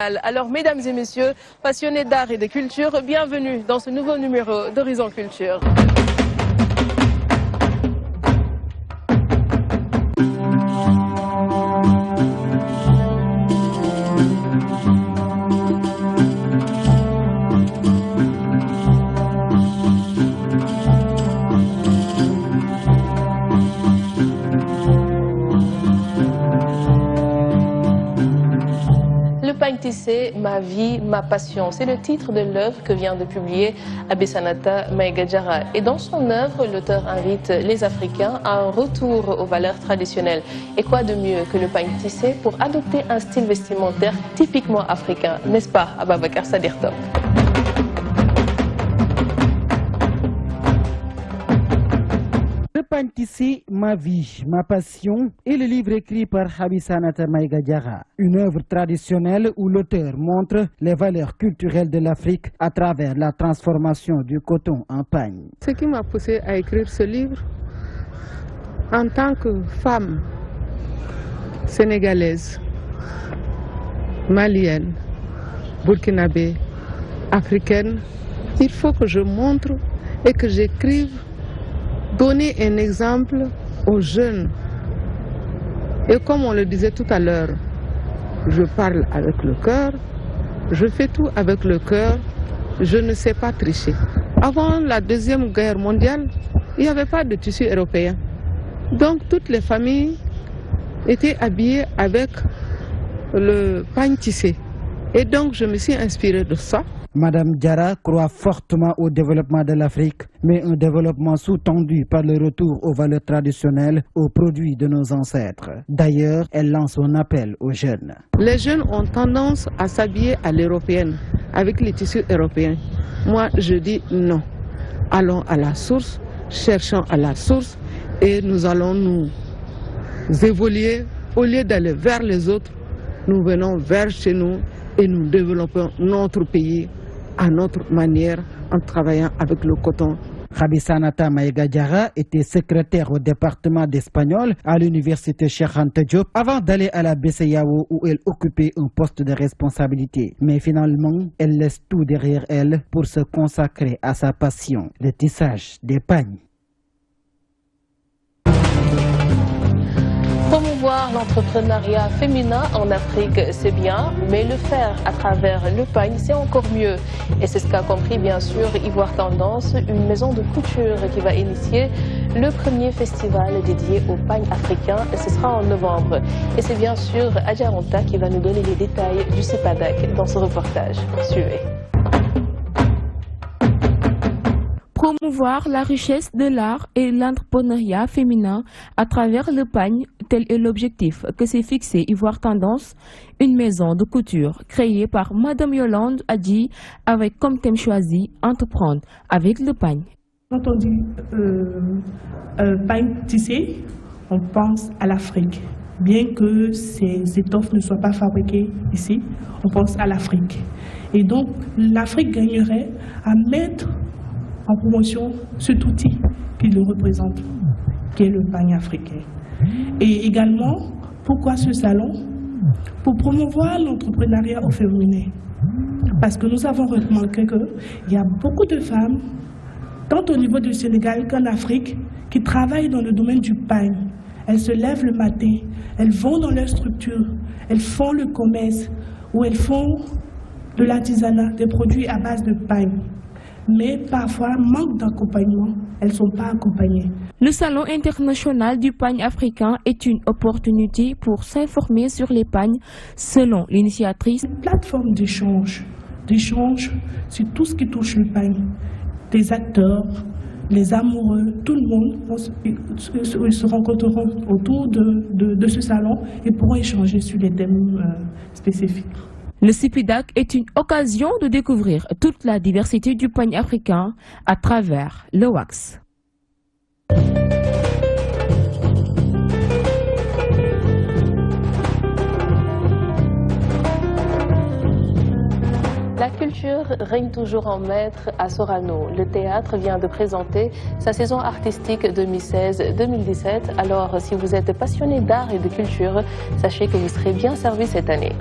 Sénégal. Alors, mesdames et messieurs, passionnés d'art et de culture, bienvenue dans ce nouveau numéro d'Horizon Culture. Tissé, ma vie, ma passion. C'est le titre de l'œuvre que vient de publier Abisanata Maïga Diarra. Et dans son œuvre, l'auteur invite les Africains à un retour aux valeurs traditionnelles. Et quoi de mieux que le pagne tissé pour adopter un style vestimentaire typiquement africain, n'est-ce pas, Ababakar Sadir Top? Le pagne tissé, ma vie, ma passion est le livre écrit par Abisanata Maïga Diarra. Une œuvre traditionnelle où l'auteur montre les valeurs culturelles de l'Afrique à travers la transformation du coton en pagne. Ce qui m'a poussé à écrire ce livre, en tant que femme sénégalaise, malienne, burkinabé, africaine, il faut que je montre et que j'écrive, donner un exemple aux jeunes. Et comme on le disait tout à l'heure, je parle avec le cœur, je fais tout avec le cœur, je ne sais pas tricher. Avant la Deuxième Guerre mondiale, il n'y avait pas de tissu européen. Donc toutes les familles étaient habillées avec le pagne tissé. Et donc je me suis inspirée de ça. Madame Diarra croit fortement au développement de l'Afrique, mais un développement sous-tendu par le retour aux valeurs traditionnelles, aux produits de nos ancêtres. D'ailleurs, elle lance un appel aux jeunes. Les jeunes ont tendance à s'habiller à l'européenne, avec les tissus européens. Moi, je dis non. Allons à la source, cherchons à la source, et nous allons nous évoluer. Au lieu d'aller vers les autres, nous venons vers chez nous et nous développons notre pays à notre manière en travaillant avec le coton. Abisanata Maïga Diarra était secrétaire au département d'espagnol à l'université Cheikh Anta Diop avant d'aller à la BCEAO où elle occupait un poste de responsabilité. Mais finalement, elle laisse tout derrière elle pour se consacrer à sa passion, le tissage des pagnes. Promouvoir l'entrepreneuriat féminin en Afrique, c'est bien, mais le faire à travers le pagne, c'est encore mieux. Et c'est ce qu'a compris bien sûr Ivoire Tendance, une maison de couture qui va initier le premier festival dédié au pagne africain. Ce sera en novembre. Et c'est bien sûr Adjaranta qui va nous donner les détails du CEPADAC dans ce reportage. Suivez. Promouvoir la richesse de l'art et l'entrepreneuriat féminin à travers le pagne, tel est l'objectif que s'est fixé Ivoire Tendance, une maison de couture créée par Madame Yolande Adji avec comme thème choisi « Entreprendre avec le pagne ». Quand on dit pagne tissé, on pense à l'Afrique. Bien que ces étoffes ne soient pas fabriquées ici, on pense à l'Afrique. Et donc l'Afrique gagnerait à mettre en promotion cet outil qui le représente, qui est le pagne africain. Et également, pourquoi ce salon? Pour promouvoir l'entrepreneuriat au féminin. Parce que nous avons remarqué qu'il y a beaucoup de femmes, tant au niveau du Sénégal qu'en Afrique, qui travaillent dans le domaine du pagne. Elles se lèvent le matin, elles vont dans leur structure, elles font le commerce, ou elles font de l'artisanat, des produits à base de pagne. Mais parfois, manque d'accompagnement, elles ne sont pas accompagnées. Le Salon international du pagne africain est une opportunité pour s'informer sur les pagnes selon l'initiatrice. Une plateforme d'échange sur tout ce qui touche le pagne. Des acteurs, les amoureux, tout le monde se rencontreront autour de ce salon et pourront échanger sur les thèmes spécifiques. Le CEPADAC est une occasion de découvrir toute la diversité du pagne africain à travers le wax. La culture règne toujours en maître à Sorano. Le théâtre vient de présenter sa saison artistique 2016-2017. Alors, si vous êtes passionné d'art et de culture, sachez que vous serez bien servi cette année.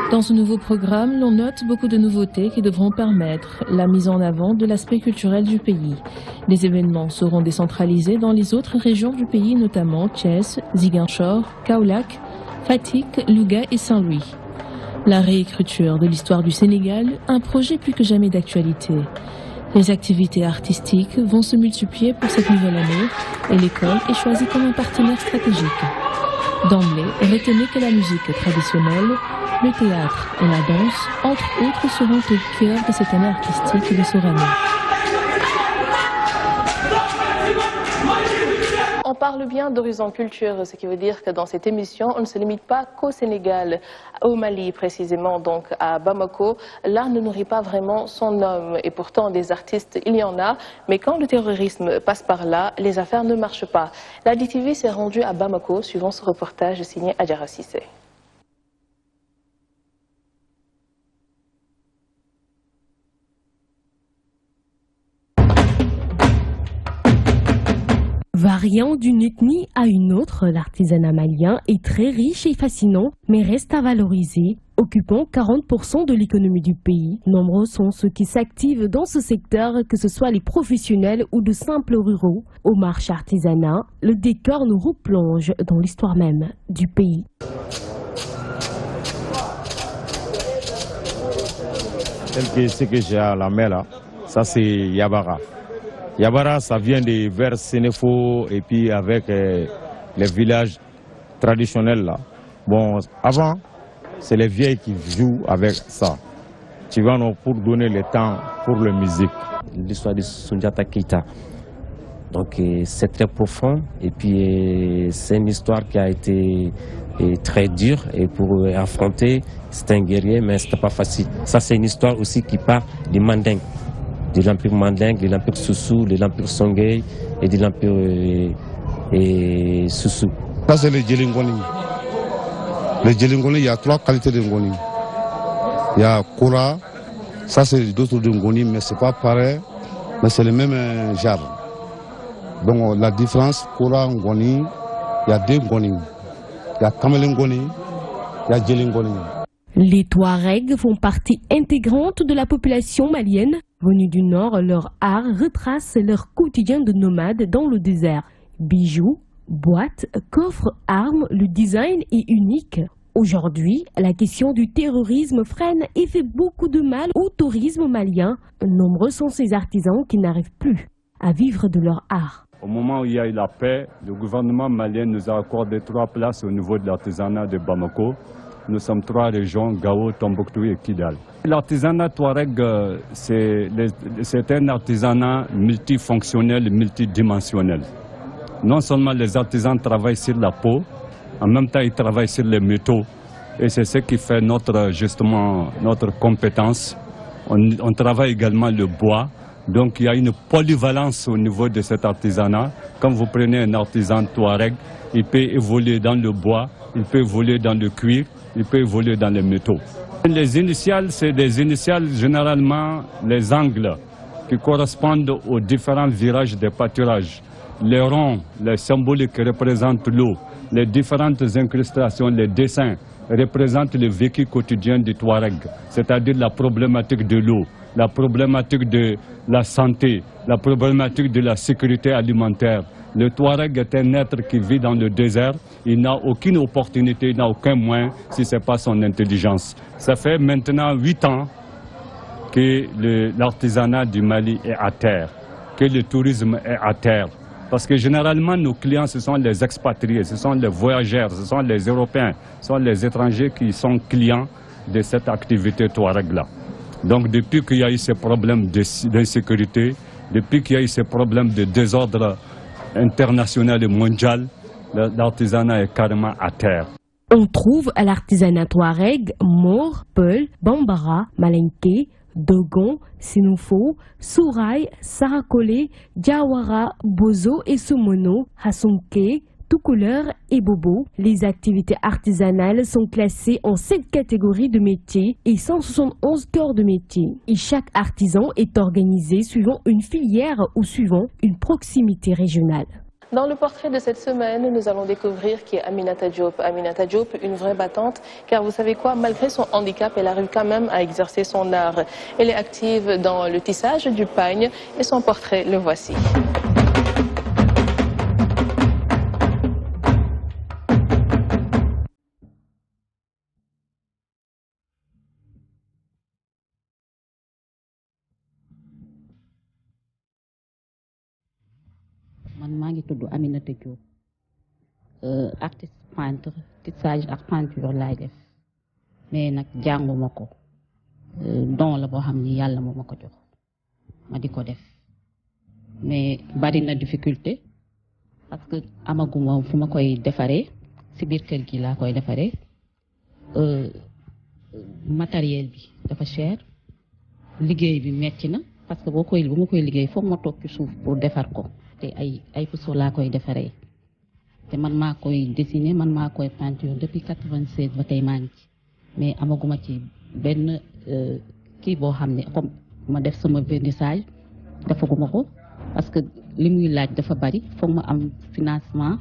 Dans ce nouveau programme, l'on note beaucoup de nouveautés qui devront permettre la mise en avant de l'aspect culturel du pays. Les événements seront décentralisés dans les autres régions du pays, notamment Thiès, Ziguinchor, Kaolack, Fatick, Louga et Saint-Louis. La réécriture de l'histoire du Sénégal, un projet plus que jamais d'actualité. Les activités artistiques vont se multiplier pour cette nouvelle année et l'école est choisie comme un partenaire stratégique. D'emblée, retenez que la musique traditionnelle, le théâtre et la danse, entre autres, seront au cœur de cette année artistique de Sorano. On parle bien d'horizon culture, ce qui veut dire que dans cette émission, on ne se limite pas qu'au Sénégal, au Mali précisément, donc à Bamako. L'art ne nourrit pas vraiment son homme et pourtant des artistes, il y en a. Mais quand le terrorisme passe par là, les affaires ne marchent pas. La DTV s'est rendue à Bamako, suivant ce reportage signé Adjara Sissé. Variant d'une ethnie à une autre, l'artisanat malien est très riche et fascinant, mais reste à valoriser. Occupant 40% de l'économie du pays, nombreux sont ceux qui s'activent dans ce secteur, que ce soit les professionnels ou de simples ruraux. Au marché artisanat, le décor nous replonge dans l'histoire même du pays. Ce que j'ai à la main là, ça c'est Yabara. Yabara, ça vient de vers Sénéfo et puis avec les villages traditionnels là. Bon, avant, c'est les vieilles qui jouent avec ça. Tu vois, pour donner le temps pour la musique. L'histoire de Soundiata Keita. Donc c'est très profond et puis c'est une histoire qui a été très dure et pour affronter, c'est un guerrier mais c'était pas facile. Ça c'est une histoire aussi qui part du Mandingue. De l'Empire Mandingue, de l'Empire Soussou, de l'Empire Songhai et de l'Empire Soussou. Ça c'est le Djelingoni. Le Djelingoni, il y a 3 qualités de Ngoni. Il y a Koura, ça c'est d'autres de Ngoni, mais c'est pas pareil, mais c'est le même genre. Donc la différence, Koura, Ngoni, il y a 2 Ngoni. Il y a Kamele Ngoni, il y a Djelingoni. Les Touaregs font partie intégrante de la population malienne. Venus du Nord, leur art retrace leur quotidien de nomades dans le désert. Bijoux, boîtes, coffres, armes, le design est unique. Aujourd'hui, la question du terrorisme freine et fait beaucoup de mal au tourisme malien. Nombreux sont ces artisans qui n'arrivent plus à vivre de leur art. Au moment où il y a eu la paix, le gouvernement malien nous a accordé 3 places au niveau de l'artisanat de Bamako. Nous sommes 3 régions, Gao, Tombouctou et Kidal. L'artisanat Touareg, c'est un artisanat multifonctionnel, multidimensionnel. Non seulement les artisans travaillent sur la peau, en même temps ils travaillent sur les métaux. Et c'est ce qui fait notre compétence. On travaille également le bois. Donc il y a une polyvalence au niveau de cet artisanat. Quand vous prenez un artisan Touareg, il peut évoluer dans le bois, il peut évoluer dans le cuir, il peut évoluer dans les métaux. Les initiales, c'est des initiales généralement les angles qui correspondent aux différents virages des pâturages. Les ronds, les symboliques qui représentent l'eau, les différentes incrustations, les dessins représentent le vécu quotidien du Touareg, c'est-à-dire la problématique de l'eau, la problématique de la santé, la problématique de la sécurité alimentaire. Le Touareg est un être qui vit dans le désert, il n'a aucune opportunité, il n'a aucun moyen si ce n'est pas son intelligence. Ça fait maintenant 8 ans que l'artisanat du Mali est à terre, que le tourisme est à terre. Parce que généralement nos clients ce sont les expatriés, ce sont les voyageurs, ce sont les Européens, ce sont les étrangers qui sont clients de cette activité Touareg-là. Donc depuis qu'il y a eu ces problèmes d'insécurité, depuis qu'il y a eu ces problèmes de désordre international et mondial, l'artisanat est carrément à terre. On trouve à l'artisanat Touareg, Mor, Peul, Bambara, Malinké, Dogon, Sinoufo, Souraï, Sarakole, Diawara, Bozo et Somono, Hassonké, tout couleur et bobo. Les activités artisanales sont classées en 7 catégories de métiers et 171 corps de métier. Et chaque artisan est organisé suivant une filière ou suivant une proximité régionale. Dans le portrait de cette semaine, nous allons découvrir qui est Aminata Diop. Aminata Diop, une vraie battante, car vous savez quoi, malgré son handicap, elle arrive quand même à exercer son art. Elle est active dans le tissage du pagne et son portrait, le voici. maa ngi tudd Aminata Diop artiste peintre tissage ak peinture laay def mais nag jànguma ko don la boo xam ni yàlla moo ma ko jox ma di ko def mais bari na difficulté parce que amaguma fu ma koy defaree si biir kër gi laa koy defaree matériel bi dafa cher liggéey bi metti na parce que bu ma koy liggéey foog ma toog ci suuf pour defar ko te ay puso laa koy defaree te man maa koy dessiner man maa koy peinture depuis 96 ba tey maa ngi ci mais amaguma ci benn kii boo xam ne comme ma def sama vernissage defaguma ko parce que li muy laaj dafa bari foog ma am financement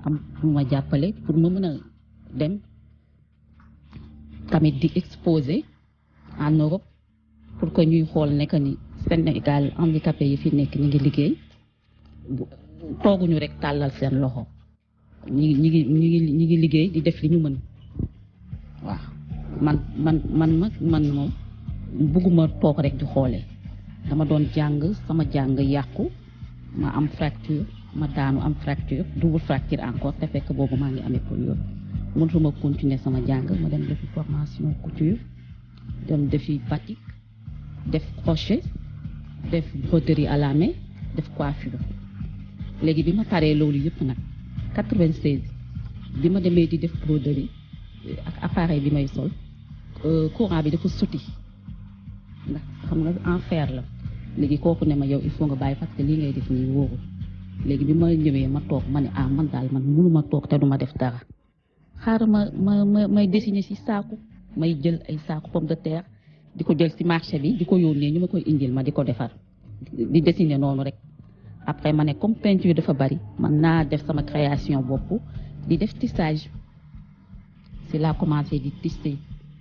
am lu ma jàppale pour ma mën a dem tamit di exposer en Europe pour que ñuy xool ne que ni Sénégal handicapé yi fi nekk ñu ngi liggéey tooguñu rek tàllal seen loxo ñi ngi liggéey di def li ñu mën waaw man moom bugguma toog rek di xoolee dama doon jàng sama jàng yàqu ma am fracture ma daanu am fracture double fracture encore te fekk boobu maa ngi amee polio mënutuma continuer sama jàng ma dem defi formation couture dem defi batik def crochet def broderie à la main def coiffure léegi bi ma paree loolu yëpp nag 96 bi ma demee di def broderie ak appareil bi may sol courant bi dafa suti ndax xam nga en fer la léegi kooku ne ma yow il faut nga bàyyi parce que lii ngay def nii wóorul léegi bi ma ñëwee ma toog ma ne man daal man mënuma toog te duma def dara xaaral may dessiner ci saaku may jël ay saaku pomme de terre di ko jël ci marché bi di ko yónnee ñu ma koy indil ma di ko defar di dessiner noonu rek après ma ne comme peinture dafa bari man naa def sama création bopp di def tissage si laa commencé di tisser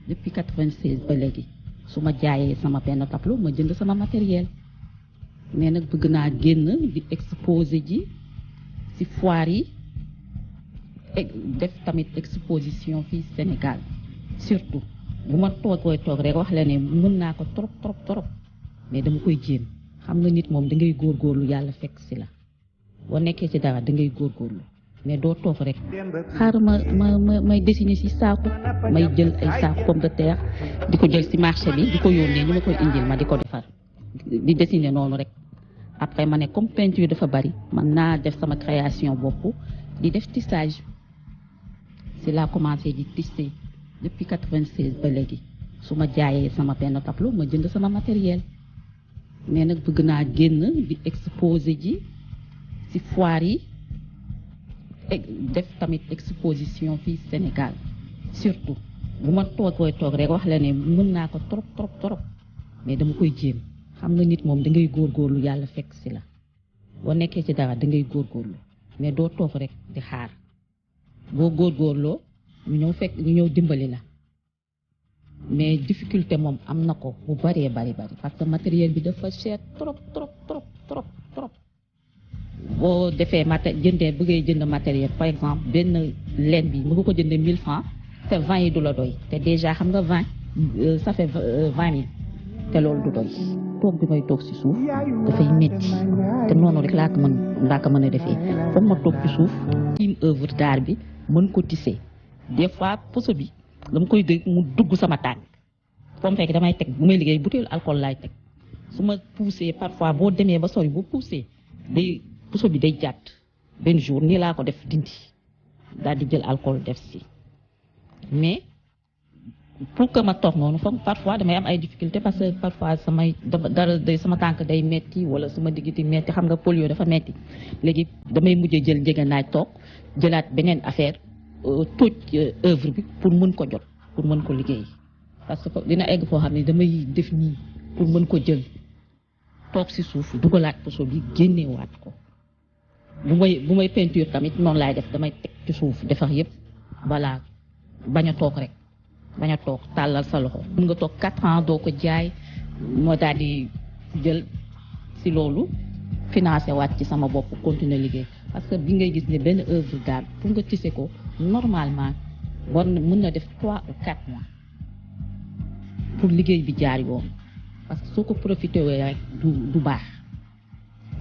depuis 96 ba léegi su ma jaayee sama benn tableau ma jënd sama matériel mais nag bëgg naa génn di exposer ji si foire yi def tamit exposition fii Sénégal surtout bu ma toog rek wax la ne mën naa ko trop mais dama koy jéem xam nga nit moom da ngay góorgóorlu yàlla fekk si la boo nekkee ci dara da ngay góorgóorlu mais doo toog rek xaaral may dessiner ci saaku may jël ay saaku pomme de terre di ko jël ci marché bi di ko yónnee ñu ma koy indil ma di ko defar di dessiner noonu rek après ma ne comme peinture dafa bari man naa def sama création bopp di def tissage si laa commencé di tisser depuis 96 ba léegi su ma jaayee sama benn tableau ma jënd sama matériel mais nag bëgg naa génn di exposer ji ci foire yi def tamit exposition fii Sénégal surtout bu ma toog rek wax la ne mën naa ko trop mais dama koy jéem xam nga nit moom da ngay góorgóorlu yàlla fekk si la boo nekkee ci dara da ngay góorgóorlu mais doo toog rek di xaar boo góorgóorloo ñu ñëw dimbali la mais difficulté moom am na ko bu bari parce que matériel bi dafa cher trop boo defee bëggee jënd matériel par exemple benn laine bi mu ko jëndee 1000 francs te 20 yi du la doy te déjà xam nga 20 ça fait 20 000 te loolu du doy toog bi may toog ci suuf dafay métti te noonu rek laa ko mën a defee foog ma toog ci suuf tiim œuvre d'art bi mën ko tisser des fois poso bi dama koy dégg mu dugg sama tànk foo mu fekk damay teg bu may liggéey butéelu alcool laay teg su ma poussé parfois boo demee ba sori boo poussé day puso bi day jàtt benn jour nii laa ko def dindi daal di jël alcool def si mais pour que ma toog noonu foog parfois damay am ay difficulté parce que parfois sama tànk day metti wala sama diggiti metti xam nga polio dafa metti léegi damay mujjee jël njëgënaay toog jëlaat beneen affaire tóoj œuvre bi pour mën ko jot pour mën ko liggéey parce que dina egg foo xam ne damay def nii pour mën ko jël toog si suuf dugalaat puso bi génneewaat ko bu may peinture tamit noonu laay def damay teg ci suuf defar yëpp voilà bañ a toog rek bañ a toog tàllal sa loxo. mun nga toog 4 ans doo ko jaay moo daal di jël si loolu financé waat ci sama bopp continuer liggéey parce que bi ngay gis ne benn œuvre d'art pour nga tissé ko normalement war na mën na def 3 ou 4 mois pour liggéey bi jaar yoon parce que soo ko profité wee rek du baax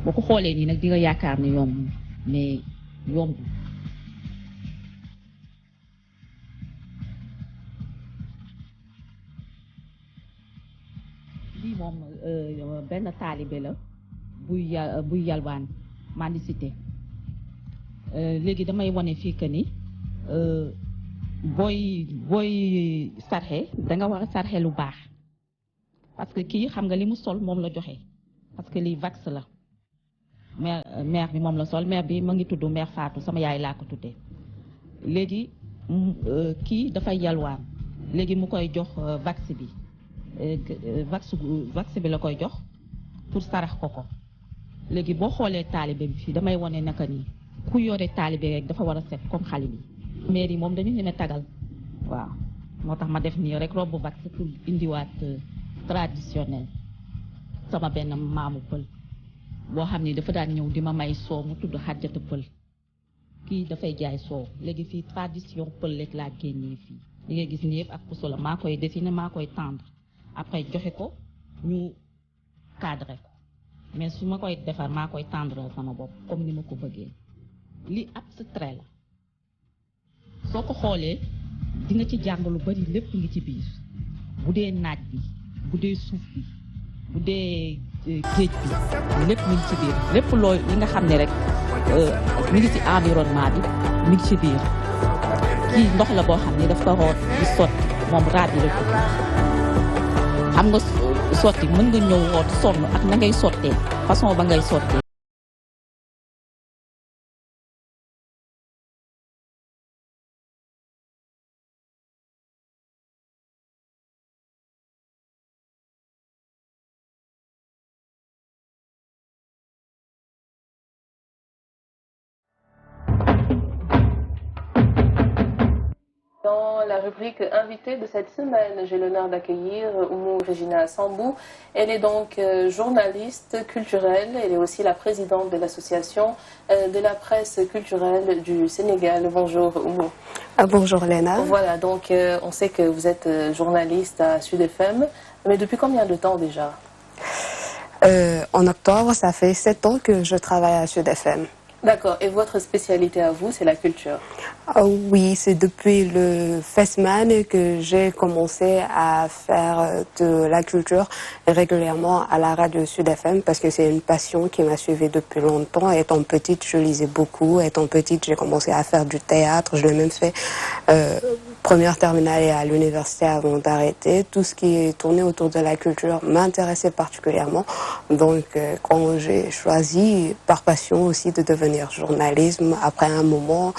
boo ko xoolee nii nag di nga yaakaar ne yomb mais yomb. lii moom benn taalibe la buy yalwaan mendicité léegi damay wane fii que ni booy sarxe da nga war a sarxe lu baax parce que kii xam nga li mu sol moom la joxe parce que lii vax la mère bi moom la sol mère bi ma ngi tudd mère Fatou sama yaay laa ko tuddee léegi kii dafay yalwaan léegi mu koy jox vax bi vax bi la koy jox pour sarax ko léegi boo xoolee taalibe bi fii damay wane naka nii ku yore taalibe rek dafa war a set comme xale bi mairie moom dañu ñeme tagal waaw moo tax ma def nii rek robe vax pour indiwaat traditionnel sama benn maamu pël boo xam ni dafa daan ñëw di ma may soow mu tudd xajjata pël kii dafay jaay soow léegi fii tradition pël rek laa génnee fii li nga gis ni yëpp ak puso la maa koy dessiner maa koy tendre après joxe ko ñu cadré ko mais su ma koy defar maa koy tendre sama bopp comme ni ma ko bëggee li abstrait la soo ko xoolee di nga ci jàng lu bari lépp ngi ci biir bu dee naaj bi bu dee suuf bi bu dee géej bi lépp mi ngi ci biir lépp looy li nga xam ne rek mi ngi ci environnement bi mi ngi ci biir kii ndox la boo xam ne daf ko root di sotti moom raat yi la ko xam nga sotti mën nga ñëw root sonn ak na ngay sottee façon ba ngay sottee. Dans la rubrique invitée de cette semaine, j'ai l'honneur d'accueillir Oumou Regina Sambou. Elle est donc journaliste culturelle. Elle est aussi la présidente de l'association de la presse culturelle du Sénégal. Bonjour Oumou. Bonjour Léna. Voilà, donc on sait que vous êtes journaliste à Sud FM. Mais depuis combien de temps déjà? En octobre, ça fait 7 ans que je travaille à Sud FM. D'accord. Et votre spécialité à vous, c'est la culture? Oui, c'est depuis le FESMAN que j'ai commencé à faire de la culture régulièrement à la radio Sud FM parce que c'est une passion qui m'a suivie depuis longtemps. Étant petite, je lisais beaucoup. Étant petite, j'ai commencé à faire du théâtre. Je l'ai même fait première terminale et à l'université avant d'arrêter. Tout ce qui est tourné autour de la culture m'intéressait particulièrement. Donc, quand j'ai choisi par passion aussi de devenir journaliste, après un moment,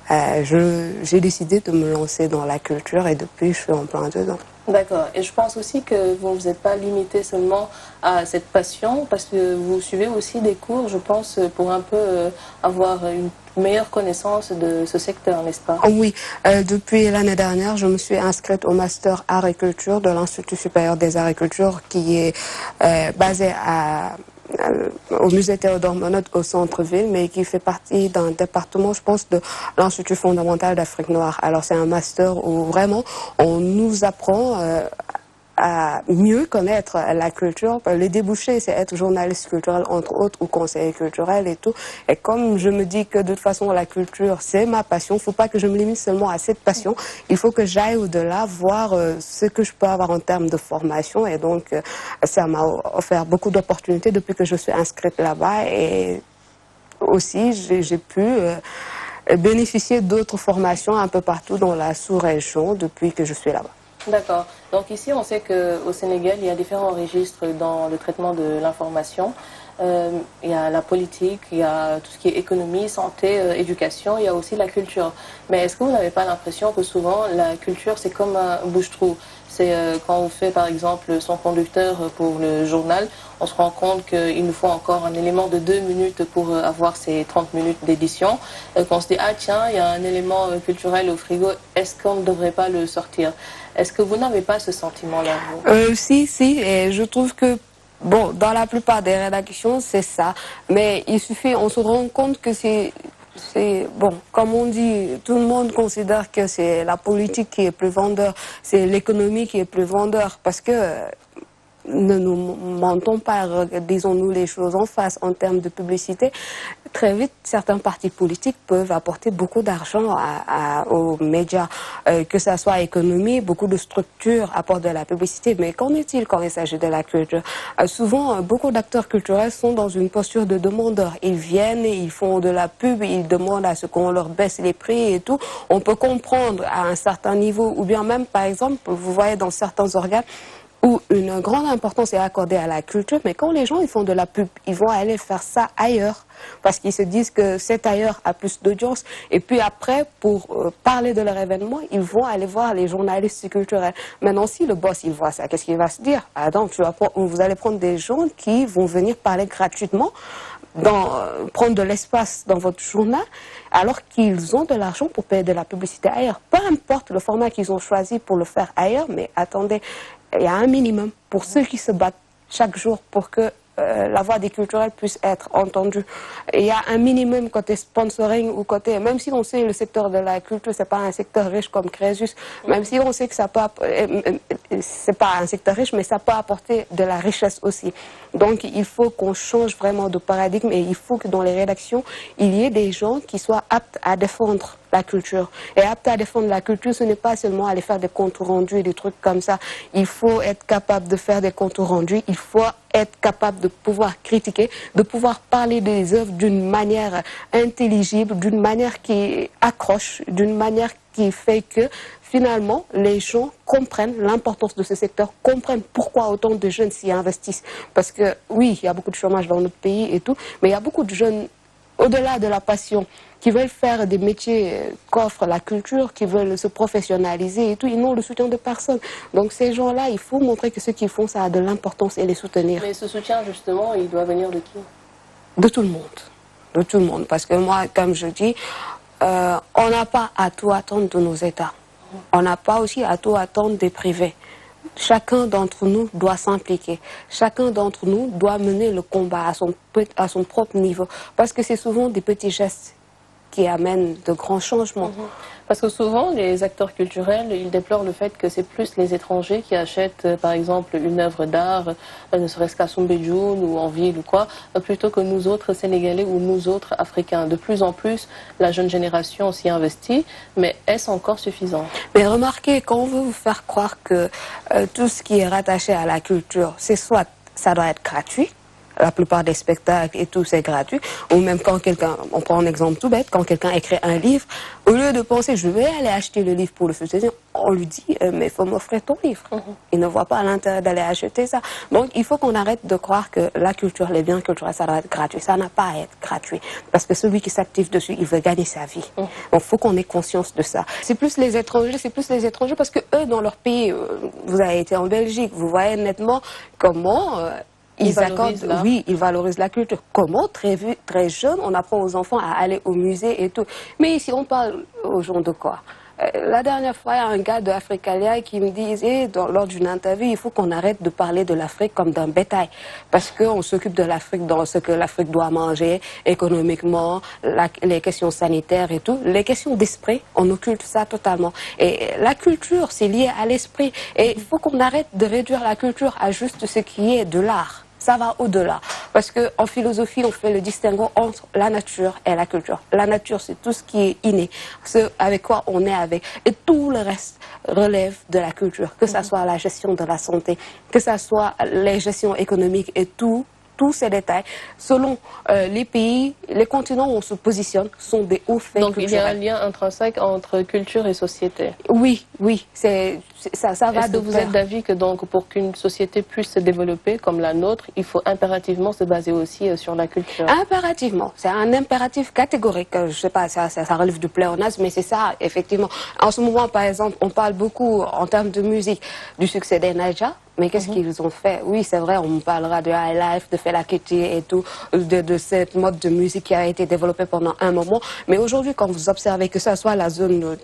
j'ai décidé de me lancer dans la culture et depuis, je suis en plein dedans. D'accord. Et je pense aussi que vous ne vous êtes pas limité seulement à cette passion parce que vous suivez aussi des cours, je pense, pour un peu avoir une meilleure connaissance de ce secteur, n'est-ce pas? Oui. Depuis l'année dernière, je me suis inscrite au Master Art et Culture de l'Institut supérieur des arts et culture qui est basé au musée Théodore Monod au centre-ville, mais qui fait partie d'un département, je pense, de l'Institut fondamental d'Afrique noire. Alors c'est un master où vraiment on nous apprend à mieux connaître la culture. Les débouchés, c'est être journaliste culturel, entre autres, ou conseiller culturel et tout. Et comme je me dis que de toute façon, la culture, c'est ma passion, il ne faut pas que je me limite seulement à cette passion. Il faut que j'aille au-delà, voir ce que je peux avoir en termes de formation. Et donc, ça m'a offert beaucoup d'opportunités depuis que je suis inscrite là-bas. Et aussi, j'ai pu bénéficier d'autres formations un peu partout dans la sous-région depuis que je suis là-bas. D'accord. Donc ici, on sait qu'au Sénégal, il y a différents registres dans le traitement de l'information. il y a la politique, il y a tout ce qui est économie, santé, éducation, il y a aussi la culture. Mais est-ce que vous n'avez pas l'impression que souvent la culture c'est comme un bouche-trou? C'est quand on fait par exemple son conducteur pour le journal, on se rend compte qu'il nous faut encore un élément de 2 minutes pour avoir ces 30 minutes d'édition. Quand on se dit, ah tiens, il y a un élément culturel au frigo, est-ce qu'on ne devrait pas le sortir? Est-ce que vous n'avez pas ce sentiment-là? Si, et je trouve que bon, dans la plupart des rédactions, c'est ça. Mais il suffit, on se rend compte que c'est bon, comme on dit, tout le monde considère que c'est la politique qui est plus vendeur, c'est l'économie qui est plus vendeur, parce que ne nous mentons pas, disons-nous les choses en face en termes de publicité. Très vite, certains partis politiques peuvent apporter beaucoup d'argent aux médias, que ça soit économie, beaucoup de structures apportent de la publicité. Mais qu'en est-il quand il s'agit de la culture? Souvent, beaucoup d'acteurs culturels sont dans une posture de demandeur. Ils viennent, ils font de la pub, ils demandent à ce qu'on leur baisse les prix et tout. On peut comprendre à un certain niveau, ou bien même, par exemple, vous voyez dans certains organes, où une grande importance est accordée à la culture, mais quand les gens ils font de la pub, ils vont aller faire ça ailleurs, parce qu'ils se disent que cet ailleurs a plus d'audience, et puis après, pour parler de leur événement, ils vont aller voir les journalistes culturels. Maintenant, si le boss il voit ça, qu'est-ce qu'il va se dire? Ah donc, vous allez prendre des gens qui vont venir parler gratuitement, prendre de l'espace dans votre journal, alors qu'ils ont de l'argent pour payer de la publicité ailleurs. Peu importe le format qu'ils ont choisi pour le faire ailleurs, mais attendez, il y a un minimum pour ceux qui se battent chaque jour pour que la voix des culturels puisse être entendue. Il y a un minimum côté sponsoring ou côté, même si on sait le secteur de la culture, c'est pas un secteur riche comme Crésus, même si on sait que ça peut, c'est pas un secteur riche, mais ça peut apporter de la richesse aussi. Donc il faut qu'on change vraiment de paradigme et il faut que dans les rédactions, il y ait des gens qui soient aptes à défendre la culture. Et aptes à défendre la culture, ce n'est pas seulement aller faire des comptes rendus et des trucs comme ça. Il faut être capable de faire des comptes rendus, il faut être capable de pouvoir critiquer, de pouvoir parler des œuvres d'une manière intelligible, d'une manière qui accroche, d'une manière qui fait que finalement les gens comprennent l'importance de ce secteur, comprennent pourquoi autant de jeunes s'y investissent. Parce que oui, il y a beaucoup de chômage dans notre pays et tout, mais il y a beaucoup de jeunes, au-delà de la passion, qui veulent faire des métiers qu'offre la culture, qui veulent se professionnaliser et tout, ils n'ont le soutien de personne. Donc ces gens-là, il faut montrer que ce qu'ils font, ça a de l'importance et les soutenir. Mais ce soutien, justement, il doit venir de qui? De tout le monde. De tout le monde. Parce que moi, comme je dis, on n'a pas à tout attendre de nos États. On n'a pas aussi à tout attendre des privés. Chacun d'entre nous doit s'impliquer. Chacun d'entre nous doit mener le combat à son propre niveau. Parce que c'est souvent des petits gestes qui amènent de grands changements. Parce que souvent, les acteurs culturels, ils déplorent le fait que c'est plus les étrangers qui achètent, par exemple, une œuvre d'art, ne serait-ce qu'à Soumbédioune ou en ville ou quoi, plutôt que nous autres Sénégalais ou nous autres Africains. De plus en plus, la jeune génération s'y investit, mais est-ce encore suffisant? Mais remarquez, quand on veut vous faire croire que tout ce qui est rattaché à la culture, c'est soit ça doit être gratuit, la plupart des spectacles et tout, c'est gratuit. Ou même quand quelqu'un, on prend un exemple tout bête, quand quelqu'un écrit un livre, au lieu de penser, je vais aller acheter le livre pour le soutenir, on lui dit, mais il faut m'offrir ton livre. Il ne voit pas l'intérêt d'aller acheter ça. Donc, il faut qu'on arrête de croire que la culture, les biens culturels, ça doit être gratuit. Ça n'a pas à être gratuit. Parce que celui qui s'active dessus, il veut gagner sa vie. Donc, il faut qu'on ait conscience de ça. C'est plus les étrangers parce que eux, dans leur pays, vous avez été en Belgique, vous voyez nettement comment... ils valorisent la culture. Comment très jeune, on apprend aux enfants à aller au musée et tout. Mais ici, on parle aux gens de quoi? La dernière fois, il y a un gars de Africalia qui me disait, lors d'une interview, il faut qu'on arrête de parler de l'Afrique comme d'un bétail. Parce qu'on s'occupe de l'Afrique dans ce que l'Afrique doit manger, économiquement, les questions sanitaires et tout. Les questions d'esprit, on occulte ça totalement. Et la culture, c'est lié à l'esprit. Et il faut qu'on arrête de réduire la culture à juste ce qui est de l'art. Ça va au-delà. Parce qu'en philosophie, on fait le distinguo entre la nature et la culture. La nature, c'est tout ce qui est inné, ce avec quoi on est avec. Et tout le reste relève de la culture, que ça soit la gestion de la santé, que ça soit les gestions économiques et tout tous ces détails. Selon les pays, les continents où on se positionne, sont des hauts faits donc culturels. il y a un lien intrinsèque entre culture et société. Oui, oui, ça va Est-ce de que vous pair. êtes d'avis que donc pour qu'une société puisse se développer comme la nôtre, il faut impérativement se baser aussi sur la culture? Impérativement, c'est un impératif catégorique. Je sais pas, ça relève du pléonasme, mais c'est ça, effectivement. En ce moment, par exemple, on parle beaucoup en termes de musique du succès des Naija. Mais qu'est-ce qu'ils ont fait? Oui, c'est vrai, on parlera de High Life, de Fela Kuti et tout, de cette mode de musique qui a été développée pendant un moment. Mais aujourd'hui, quand vous observez que ça soit la zone,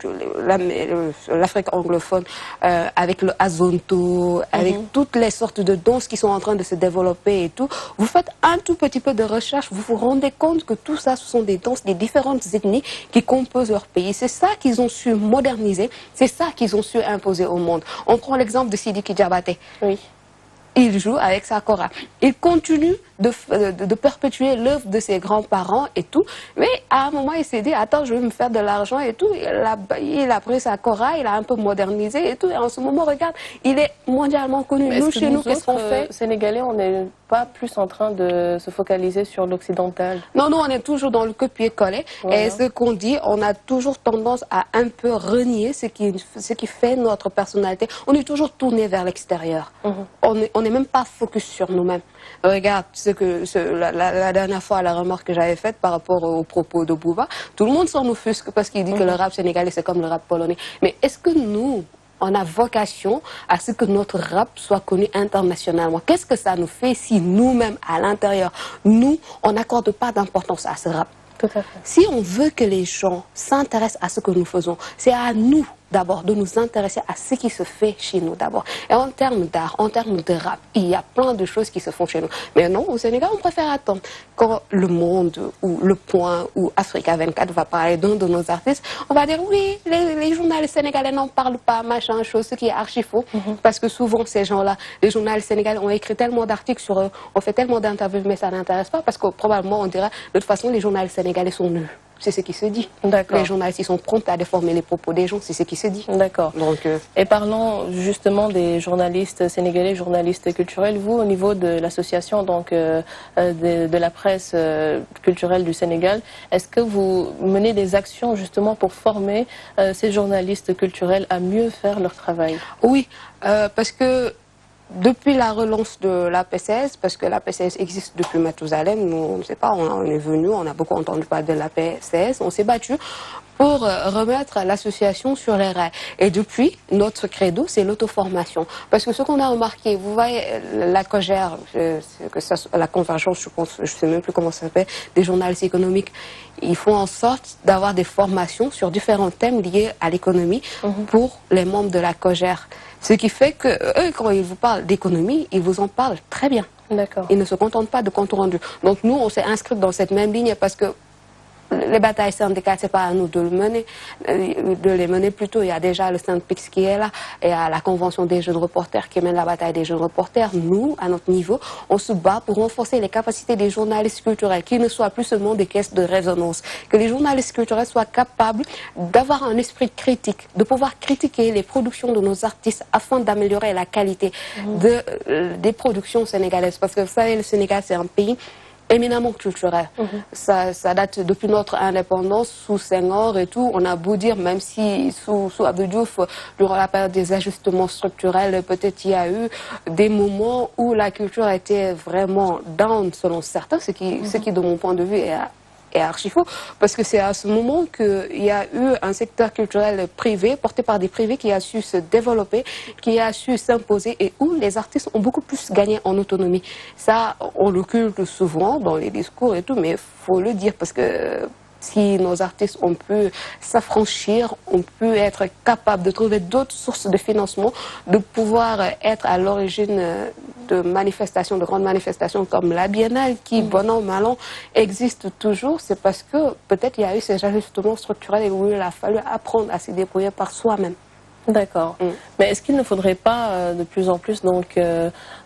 l'Afrique anglophone, avec le Azonto, avec toutes les sortes de danses qui sont en train de se développer et tout, vous faites un tout petit peu de recherche, vous vous rendez compte que tout ça, ce sont des danses des différentes ethnies qui composent leur pays. C'est ça qu'ils ont su moderniser, c'est ça qu'ils ont su imposer au monde. On prend l'exemple de Sidiki Diabaté. Oui. Il joue avec sa kora. Il continue de perpétuer l'œuvre de ses grands-parents et tout. Mais à un moment, il s'est dit, attends, je vais me faire de l'argent et tout. Il a pris sa kora, il a un peu modernisé et tout. Et en ce moment, regarde, il est mondialement connu. Mais nous, chez nous, qu'est-ce qu'on fait? Sénégalais, on n'est pas plus en train de se focaliser sur l'occidental? Non, nous, on est toujours dans le copier-coller. Voilà. Et ce qu'on dit, on a toujours tendance à un peu renier ce qui fait notre personnalité. On est toujours tourné vers l'extérieur. On n'est même pas focus sur nous-mêmes. Regarde, la dernière fois, la remarque que j'avais faite par rapport aux propos de Bouba, tout le monde s'en offusque parce qu'il dit que le rap sénégalais, c'est comme le rap polonais. Mais est-ce que nous, on a vocation à ce que notre rap soit connu internationalement? Qu'est-ce que ça nous fait si nous-mêmes, à l'intérieur, nous, on n'accorde pas d'importance à ce rap? Tout à fait. Si on veut que les gens s'intéressent à ce que nous faisons, c'est à nous d'abord de nous intéresser à ce qui se fait chez nous d'abord. Et en termes d'art, en termes de rap, il y a plein de choses qui se font chez nous. Mais non, au Sénégal, on préfère attendre. Quand Le Monde ou Le Point ou Africa 24 va parler d'un de nos artistes, on va dire oui, les journalistes sénégalais n'en parlent pas, machin, chose, ce qui est archi faux. Parce que souvent, ces gens-là, les journalistes sénégalais ont écrit tellement d'articles sur eux, on fait tellement d'interviews, mais ça n'intéresse pas parce que probablement, on dirait, de toute façon, les journalistes sénégalais sont nuls. C'est ce qui se dit. Les journalistes, ils sont prompts à déformer les propos des gens, c'est ce qui se dit. D'accord. Donc, et parlons justement des journalistes sénégalais, journalistes culturels. Vous, au niveau de l'association de la presse culturelle du Sénégal, est-ce que vous menez des actions justement pour former ces journalistes culturels à mieux faire leur travail? Oui, parce que depuis la relance de la PCS, parce que la PCS existe depuis Mathusalem, nous, on ne sait pas, on est venu, on a beaucoup entendu parler de la PCS, on s'est battu pour remettre l'association sur les rails. Et depuis, notre credo, c'est l'auto-formation. Parce que ce qu'on a remarqué, vous voyez, la COGER, la convergence, je pense, je ne sais même plus comment ça s'appelle, des journalistes économiques, ils font en sorte d'avoir des formations sur différents thèmes liés à l'économie pour les membres de la COGER. Ce qui fait que eux, quand ils vous parlent d'économie, ils vous en parlent très bien. D'accord. Ils ne se contentent pas de compte rendu. Donc nous, on s'est inscrits dans cette même ligne parce que les batailles syndicales, c'est pas à nous de les mener plutôt. Il y a déjà le Saint-Pix qui est là, et il y a la Convention des jeunes reporters qui mène la bataille des jeunes reporters. Nous, à notre niveau, on se bat pour renforcer les capacités des journalistes culturels, qui ne soient plus seulement des caisses de résonance. Que les journalistes culturels soient capables d'avoir un esprit critique, de pouvoir critiquer les productions de nos artistes afin d'améliorer la qualité des productions sénégalaises. Parce que vous savez, le Sénégal, c'est un pays éminemment culturel. Ça date depuis notre indépendance, sous Senghor et tout. On a beau dire, même si sous Abdou Diouf, durant la période des ajustements structurels, peut-être il y a eu des moments où la culture était vraiment down selon certains, ce qui de mon point de vue est archi faux, parce que c'est à ce moment qu'il y a eu un secteur culturel privé, porté par des privés, qui a su se développer, qui a su s'imposer, et où les artistes ont beaucoup plus gagné en autonomie. Ça, on l'occulte souvent dans les discours et tout, mais il faut le dire, parce que si nos artistes ont pu s'affranchir, ont pu être capables de trouver d'autres sources de financement, de pouvoir être à l'origine de manifestations, de grandes manifestations comme la Biennale, qui, bon an, mal an, existe toujours, c'est parce que peut-être il y a eu ces ajustements structurels et où il a fallu apprendre à se débrouiller par soi-même. D'accord. Mais est-ce qu'il ne faudrait pas de plus en plus donc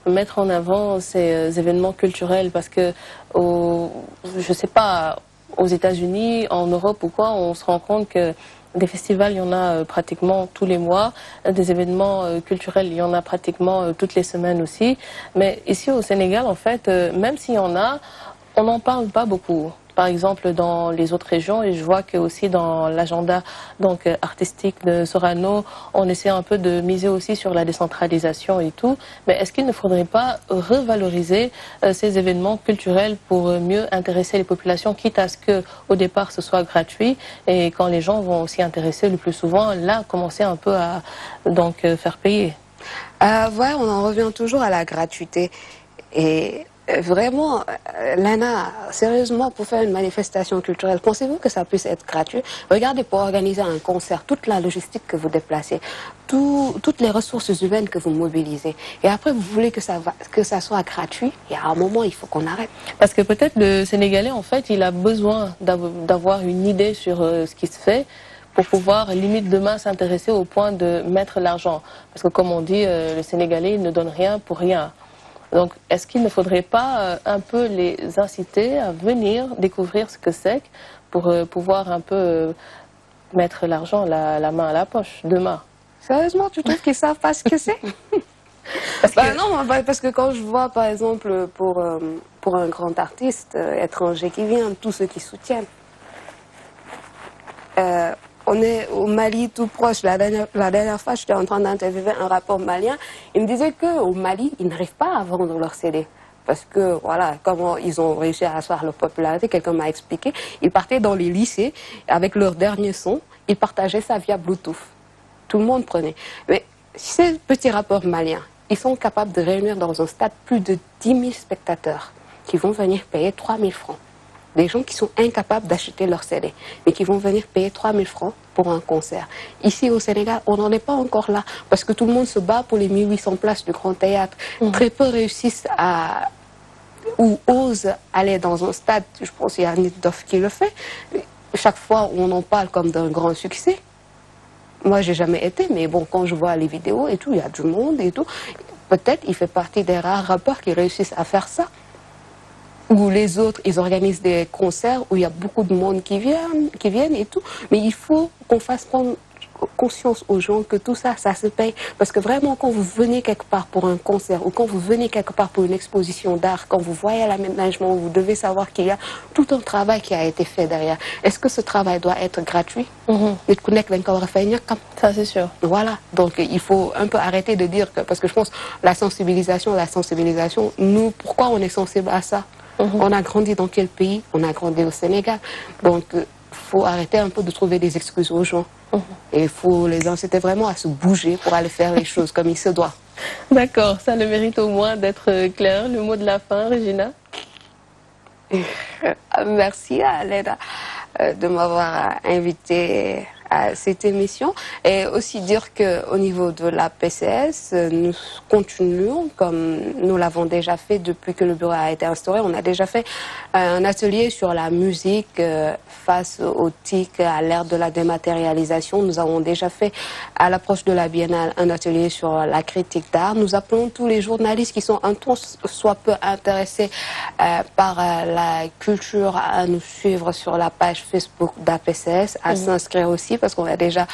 mettre en avant ces événements culturels, parce que je sais pas, aux États-Unis, en Europe ou quoi, on se rend compte que des festivals, il y en a pratiquement tous les mois. Des événements culturels, il y en a pratiquement toutes les semaines aussi. Mais ici au Sénégal, en fait, même s'il y en a, on n'en parle pas beaucoup. Par exemple, dans les autres régions, et je vois que aussi dans l'agenda artistique de Sorano, on essaie un peu de miser aussi sur la décentralisation et tout. Mais est-ce qu'il ne faudrait pas revaloriser ces événements culturels pour mieux intéresser les populations, quitte à ce que au départ ce soit gratuit, et quand les gens vont aussi intéresser le plus souvent, là commencer un peu à faire payer. Ouais, on en revient toujours à la gratuité. Et vraiment, Lana, sérieusement, pour faire une manifestation culturelle, pensez-vous que ça puisse être gratuit? Regardez, pour organiser un concert, toute la logistique que vous déplacez, toutes les ressources humaines que vous mobilisez. Et après, vous voulez que ça soit gratuit. Et à un moment, il faut qu'on arrête. Parce que peut-être le Sénégalais, en fait, il a besoin d'avoir une idée sur ce qui se fait, pour pouvoir, limite demain, s'intéresser au point de mettre l'argent. Parce que comme on dit, le Sénégalais, il ne donne rien pour rien. Donc, est-ce qu'il ne faudrait pas un peu les inciter à venir découvrir ce que c'est pour pouvoir un peu mettre l'argent, la main à la poche, demain? Sérieusement, tu trouves qu'ils ne savent pas ce que c'est? Non, parce que quand je vois, par exemple, pour un grand artiste étranger qui vient, tous ceux qui soutiennent, on est au Mali tout proche. La dernière fois, j'étais en train d'interviewer un rappeur malien. Il me disait qu'au Mali, ils n'arrivent pas à vendre leurs CD. Parce que, voilà, comment ils ont réussi à asseoir leur popularité, quelqu'un m'a expliqué. Ils partaient dans les lycées avec leur dernier son. Ils partageaient ça via Bluetooth. Tout le monde prenait. Mais ces petits rappeurs maliens, ils sont capables de réunir dans un stade plus de 10 000 spectateurs qui vont venir payer 3 000 francs. Des gens qui sont incapables d'acheter leur CD, mais qui vont venir payer 3 000 francs pour un concert. Ici au Sénégal, on n'en est pas encore là, parce que tout le monde se bat pour les 1800 places du Grand Théâtre. Très peu réussissent ou osent aller dans un stade. Je pense qu'il y a Nitdoff qui le fait. Chaque fois, on en parle comme d'un grand succès. Moi, j'ai jamais été, mais bon, quand je vois les vidéos et tout, il y a du monde et tout. Peut-être il fait partie des rares rappeurs qui réussissent à faire ça. Ou les autres, ils organisent des concerts où il y a beaucoup de monde qui viennent et tout. Mais il faut qu'on fasse prendre conscience aux gens que tout ça, ça se paye. Parce que vraiment, quand vous venez quelque part pour un concert ou quand vous venez quelque part pour une exposition d'art, quand vous voyez l'aménagement, vous devez savoir qu'il y a tout un travail qui a été fait derrière. Est-ce que ce travail doit être gratuit? Ça, c'est sûr. Voilà. Donc, il faut un peu arrêter de dire que... Parce que je pense, la sensibilisation, nous, pourquoi on est sensible à ça? On a grandi dans quel pays? On a grandi au Sénégal. Donc, il faut arrêter un peu de trouver des excuses aux gens. Et il faut les inciter vraiment à se bouger pour aller faire les choses comme il se doit. D'accord, ça le mérite au moins d'être clair. Le mot de la fin, Regina. Merci à Leda de m'avoir invité à cette émission, et aussi dire qu'au niveau de la PCS, nous continuons comme nous l'avons déjà fait depuis que le bureau a été instauré. On a déjà fait un atelier sur la musique face aux TIC, à l'ère de la dématérialisation. Nous avons déjà fait à l'approche de la Biennale un atelier sur la critique d'art. Nous appelons tous les journalistes qui sont un tant soit peu intéressés par la culture à nous suivre sur la page Facebook d'APCS, à s'inscrire aussi, parce qu'on a déjà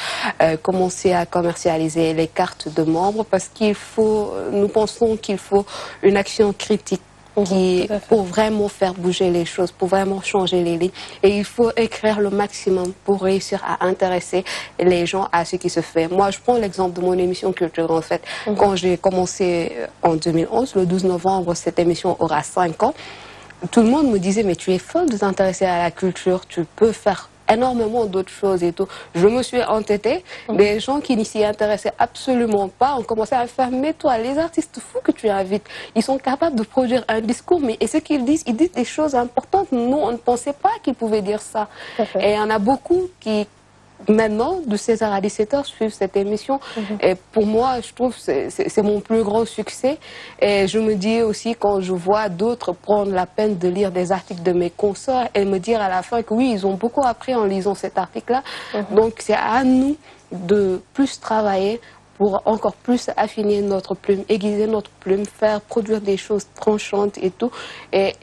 commencé à commercialiser les cartes de membres, parce nous pensons qu'il faut une action critique pour vraiment faire bouger les choses, pour vraiment changer les lignes. Et il faut écrire le maximum pour réussir à intéresser les gens à ce qui se fait. Moi, je prends l'exemple de mon émission culturelle, en fait. Quand j'ai commencé en 2011, le 12 novembre, cette émission aura 5 ans. Tout le monde me disait, mais tu es folle de t'intéresser à la culture, tu peux faire énormément d'autres choses et tout. Je me suis entêtée. Des gens qui n'y s'y intéressaient absolument pas ont commencé à faire, mais toi, les artistes fous que tu invites, ils sont capables de produire un discours, mais et ce qu'ils disent, ils disent des choses importantes. Nous, on ne pensait pas qu'ils pouvaient dire ça. Et il y en a beaucoup qui, maintenant, de 16h à 17h, suivent cette émission. Et pour moi, je trouve que c'est mon plus grand succès. Et je me dis aussi, quand je vois d'autres prendre la peine de lire des articles de mes consoeurs et me dire à la fin que oui, ils ont beaucoup appris en lisant cet article-là. Donc, c'est à nous de plus travailler pour encore plus affiner notre plume, aiguiser notre plume, faire produire des choses tranchantes et tout. Et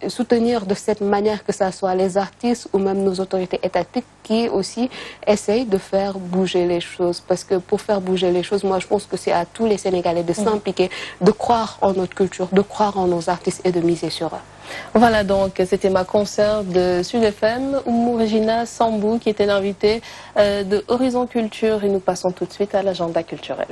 soutenir de cette manière, que ce soit les artistes ou même nos autorités étatiques qui aussi essayent de faire bouger les choses. Parce que pour faire bouger les choses, moi je pense que c'est à tous les Sénégalais de s'impliquer, de croire en notre culture, de croire en nos artistes et de miser sur eux. Voilà donc, c'était ma consoeur de Sud FM, Oumou Regina Sambou, qui était l'invitée de Horizon Culture. Et nous passons tout de suite à l'agenda culturel.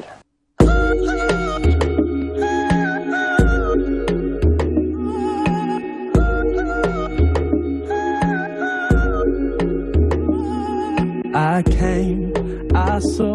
I came, I saw